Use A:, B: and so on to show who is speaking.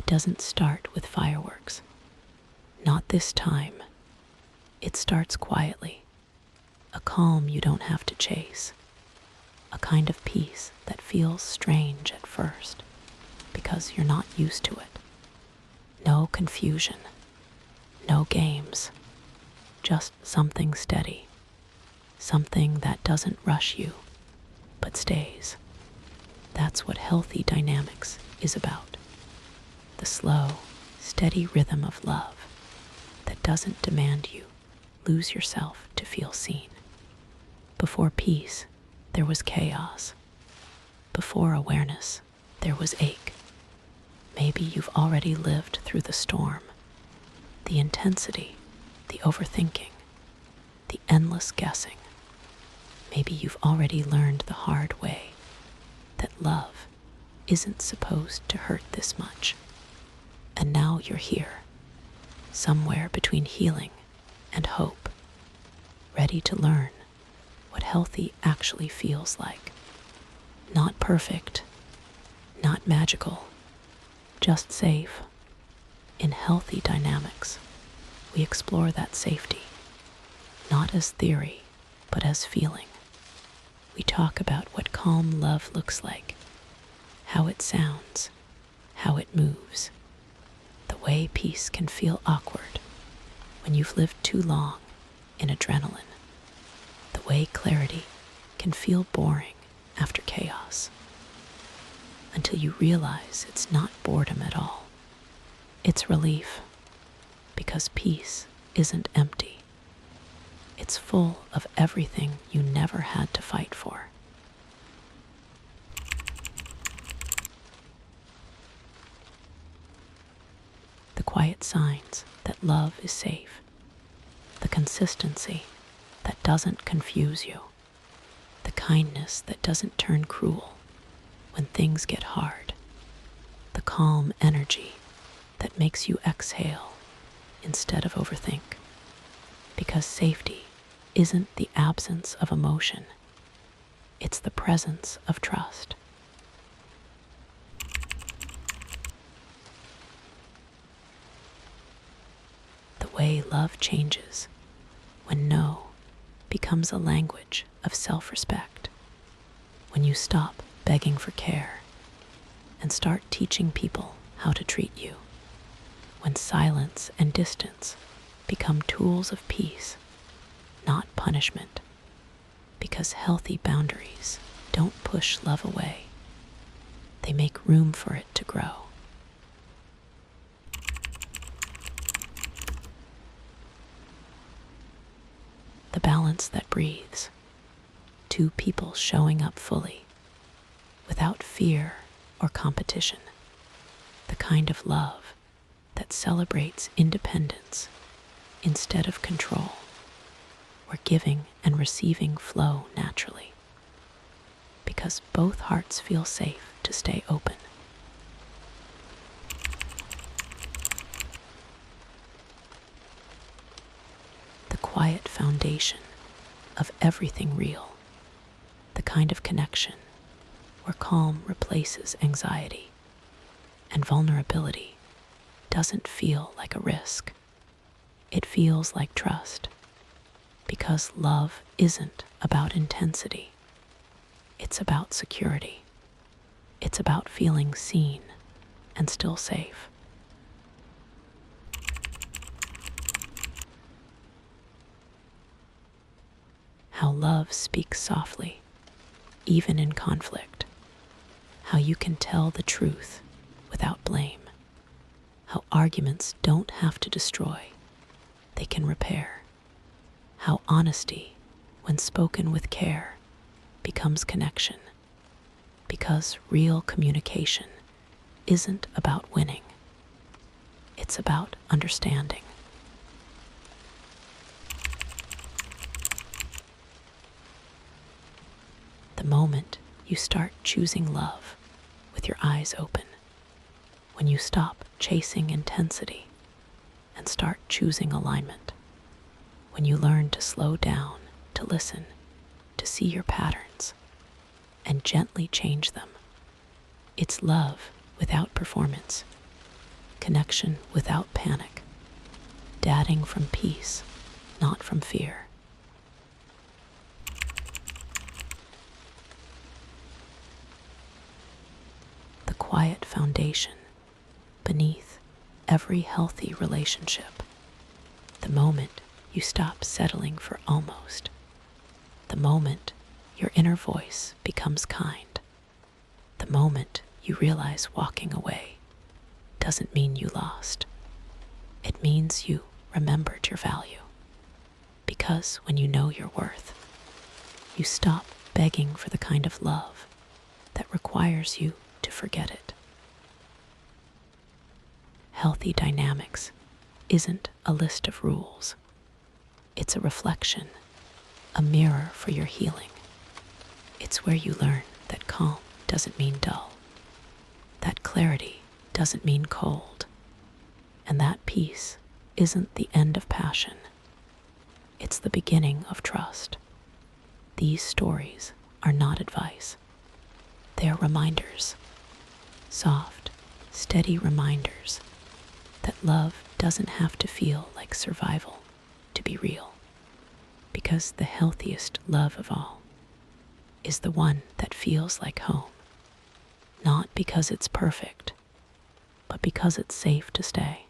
A: doesn't start with fireworks. Not this time. It starts quietly. A calm you don't have to chase. A kind of peace that feels strange at first because you're not used to it. No confusion. No games. Just something steady. Something that doesn't rush you, but stays. That's what healthy dynamics is about. The slow, steady rhythm of love that doesn't demand you lose yourself to feel seen. Before peace, there was chaos. Before awareness, there was ache. Maybe you've already lived through the storm, the intensity, the overthinking, the endless guessing. Maybe you've already learned the hard way that love isn't supposed to hurt this much. And now you're here, somewhere between healing and hope, ready to learn what healthy actually feels like. Not perfect, not magical, just safe. In healthy dynamics, we explore that safety, not as theory, but as feeling. We talk about what calm love looks like, how it sounds, how it moves, the way peace can feel awkward when you've lived too long in adrenaline, the way clarity can feel boring after chaos, until you realize it's not boredom at all. It's relief, because peace isn't empty. It's full of everything you never had to fight for. The quiet signs that love is safe. The consistency that doesn't confuse you. The kindness that doesn't turn cruel when things get hard. The calm energy that makes you exhale instead of overthink. Because safety isn't the absence of emotion, it's the presence of trust. The way love changes when no becomes a language of self-respect, when you stop begging for care and start teaching people how to treat you, when silence and distance become tools of peace, not punishment, because healthy boundaries don't push love away. They make room for it to grow. The balance that breathes, two people showing up fully, without fear or competition, the kind of love that celebrates independence instead of control, where giving and receiving flow naturally, because both hearts feel safe to stay open. The quiet foundation of everything real, the kind of connection where calm replaces anxiety and vulnerability doesn't feel like a risk. It feels like trust, because love isn't about intensity. It's about security. It's about feeling seen and still safe. How love speaks softly, even in conflict. How you can tell the truth without blame. How arguments don't have to destroy, they can repair. How honesty, when spoken with care, becomes connection. Because real communication isn't about winning. It's about understanding. The moment you start choosing love with your eyes open, when you stop chasing intensity and start choosing alignment, when you learn to slow down, to listen, to see your patterns, and gently change them, it's love without performance. connection without panic, dadding from peace, not from fear. The quiet foundation beneath every healthy relationship. The moment you stop settling for almost. The moment your inner voice becomes kind. The moment you realize walking away doesn't mean you lost. It means you remembered your value. Because when you know your worth, you stop begging for the kind of love that requires you to forget it. Healthy dynamics isn't a list of rules. It's a reflection, a mirror for your healing. It's where you learn that calm doesn't mean dull, that clarity doesn't mean cold, and that peace isn't the end of passion. It's the beginning of trust. These stories are not advice. They are reminders, soft, steady reminders that love doesn't have to feel like survival to be real. Because the healthiest love of all is the one that feels like home, not because it's perfect, but because it's safe to stay.